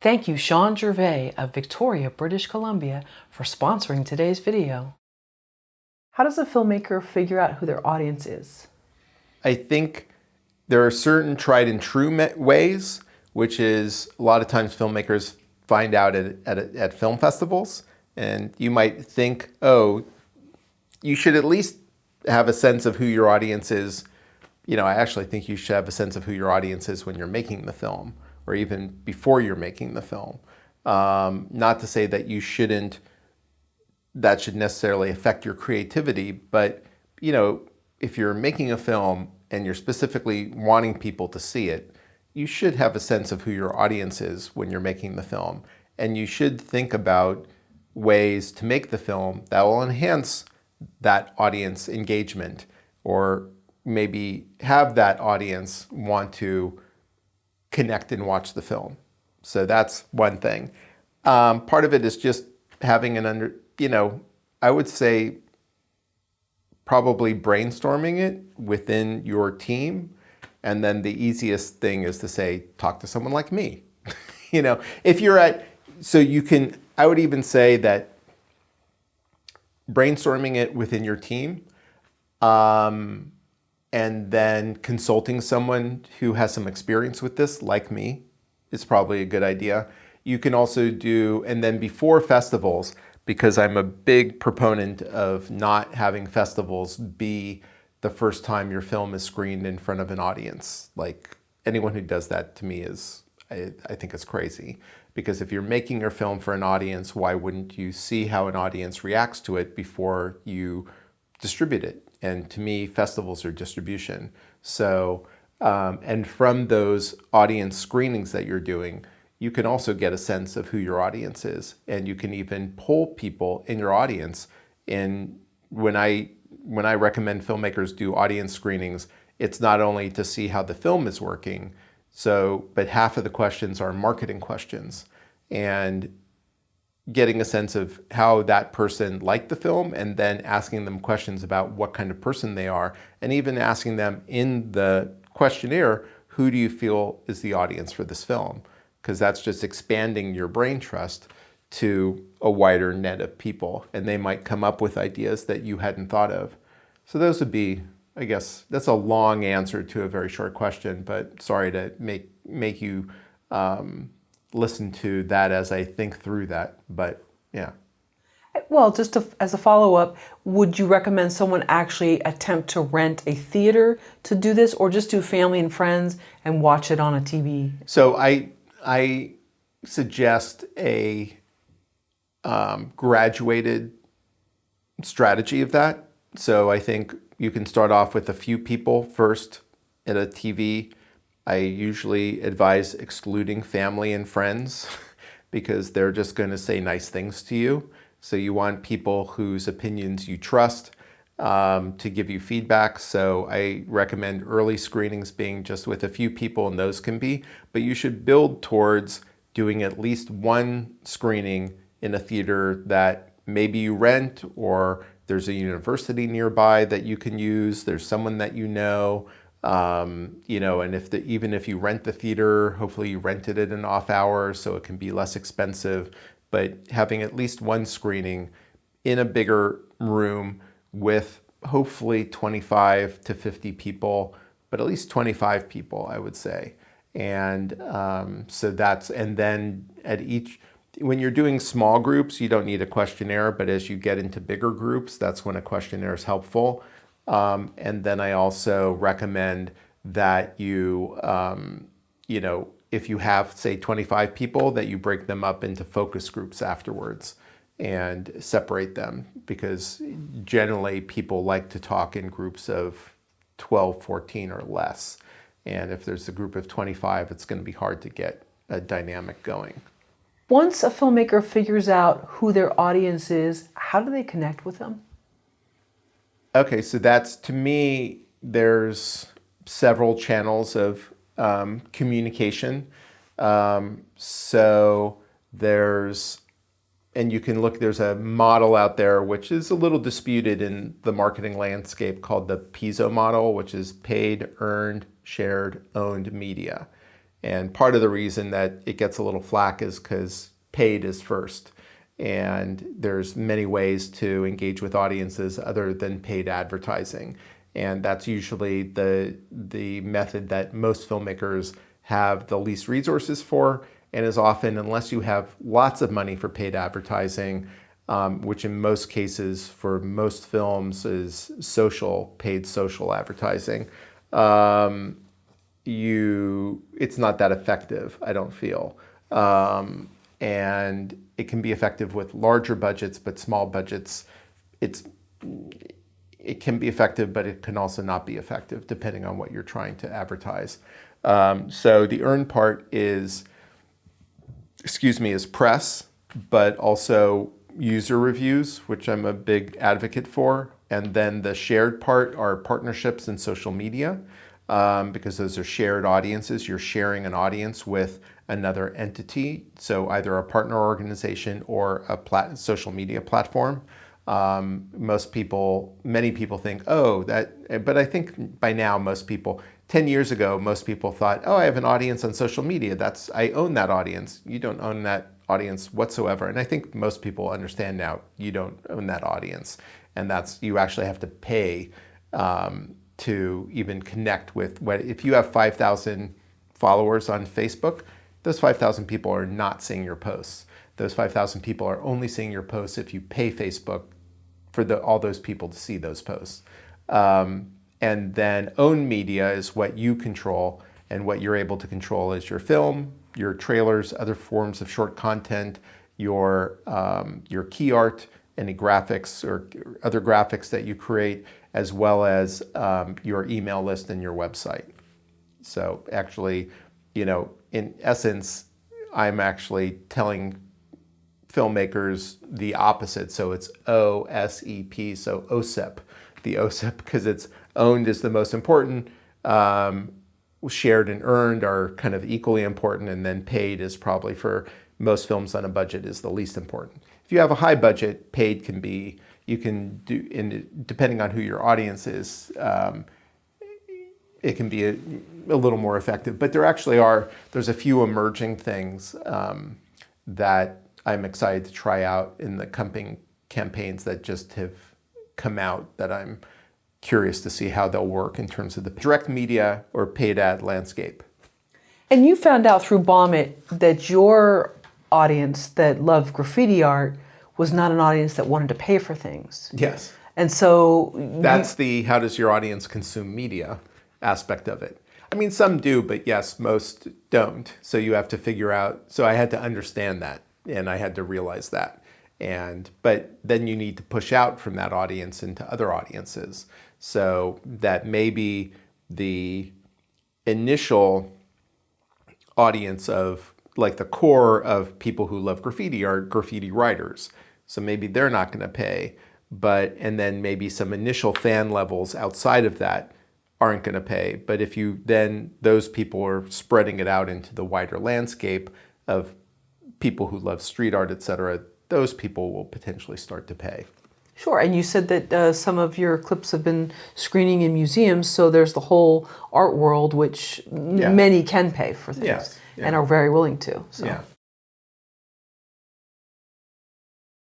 Thank you, Sean Gervais of Victoria, British Columbia, for sponsoring today's video. How does a filmmaker figure out who their audience is? I think there are certain tried and true ways, which is a lot of times filmmakers find out at film festivals. And you might think, oh, you should at least have a sense of who your audience is. I actually think you should have a sense of who your audience is when you're making the film, or even before you're making the film. Not to say that that should necessarily affect your creativity, but if you're making a film and you're specifically wanting people to see it, you should have a sense of who your audience is when you're making the film. And you should think about ways to make the film that will enhance that audience engagement, or maybe have that audience want to connect and watch the film. So that's one thing. Part of it is just having I would say probably brainstorming it within your team. And then the easiest thing is to say, talk to someone like me. If you're I would even say that brainstorming it within your team, and then consulting someone who has some experience with this, like me, is probably a good idea. You can also and then before festivals, because I'm a big proponent of not having festivals be the first time your film is screened in front of an audience. Like, anyone who does that to me I think it's crazy. Because if you're making your film for an audience, why wouldn't you see how an audience reacts to it before you distribute it? And to me, festivals are distribution. So, and from those audience screenings that you're doing, you can also get a sense of who your audience is. And you can even poll people in your audience. And when I recommend filmmakers do audience screenings, it's not only to see how the film is working, but half of the questions are marketing questions, and getting a sense of how that person liked the film, and then asking them questions about what kind of person they are, and even asking them in the questionnaire, who do you feel is the audience for this film? Because that's just expanding your brain trust to a wider net of people, and they might come up with ideas that you hadn't thought of. So those would be, I guess, that's a long answer to a very short question, but sorry to make you listen to that as I think through that, but yeah. Well, as a follow-up, would you recommend someone actually attempt to rent a theater to do this, or just do family and friends and watch it on a TV? So I suggest a graduated strategy of that. So I think you can start off with a few people first at a TV. I usually advise excluding family and friends because they're just going to say nice things to you. So you want people whose opinions you trust to give you feedback. So I recommend early screenings being just with a few people, and those can be, but you should build towards doing at least one screening in a theater that maybe you rent, or there's a university nearby that you can use. There's someone that and even if you rent the theater, hopefully you rented it in off hours so it can be less expensive. But having at least one screening in a bigger room with hopefully 25 to 50 people, but at least 25 people, I would say. And and then when you're doing small groups, you don't need a questionnaire, but as you get into bigger groups, that's when a questionnaire is helpful. And then I also recommend that if you have, say, 25 people, that you break them up into focus groups afterwards and separate them, because generally people like to talk in groups of 12, 14 or less. And if there's a group of 25, it's going to be hard to get a dynamic going. Once a filmmaker figures out who their audience is, how do they connect with them? Okay, so to me, there's several channels of communication. And you can look, there's a model out there which is a little disputed in the marketing landscape called the PESO model, which is paid, earned, shared, owned media. And part of the reason that it gets a little flack is because paid is first. And there's many ways to engage with audiences other than paid advertising. And that's usually the method that most filmmakers have the least resources for, and is often, unless you have lots of money for paid advertising, which in most cases for most films is paid social advertising, it's not that effective, I don't feel. And it can be effective with larger budgets, but small budgets, it can be effective, but it can also not be effective depending on what you're trying to advertise. So the earned part is press, but also user reviews, which I'm a big advocate for. And then the shared part are partnerships and social media, because those are shared audiences. You're sharing an audience with another entity, so either a partner organization or a social media platform. Many people think, but I think by now 10 years ago, most people thought, I have an audience on social media. I own that audience. You don't own that audience whatsoever. And I think most people understand now you don't own that audience. And you actually have to pay to even connect with if you have 5,000 followers on Facebook, those 5,000 people are not seeing your posts. Those 5,000 people are only seeing your posts if you pay Facebook for all those people to see those posts. And then owned media is what you control, and what you're able to control is your film, your trailers, other forms of short content, your key art, any graphics or other graphics that you create, as well as your email list and your website. So actually, in essence, I'm actually telling filmmakers the opposite. So it's OSEP, so OSEP. The OSEP, because it's owned is the most important, shared and earned are kind of equally important, and then paid is probably for most films on a budget is the least important. If you have a high budget, paid you can do, depending on who your audience is, it can be a little more effective. But there's a few emerging things that I'm excited to try out in the coming campaigns that just have come out that I'm curious to see how they'll work in terms of the direct media or paid ad landscape. And you found out through Bomb It that your audience that loved graffiti art was not an audience that wanted to pay for things. Yes. And so that's the how does your audience consume media aspect of it. I mean, some do, but yes, most don't. So you have to figure out, so I had to understand that, and I had to realize that. But then you need to push out from that audience into other audiences. So that maybe the initial audience of, like the core of people who love graffiti are graffiti writers. So maybe they're not going to pay, and then maybe some initial fan levels outside of that aren't going to pay. But if those people are spreading it out into the wider landscape of people who love street art, et cetera, those people will potentially start to pay. Sure, and you said that some of your clips have been screening in museums, so there's the whole art world, which many can pay for things and are very willing to. So. Yeah,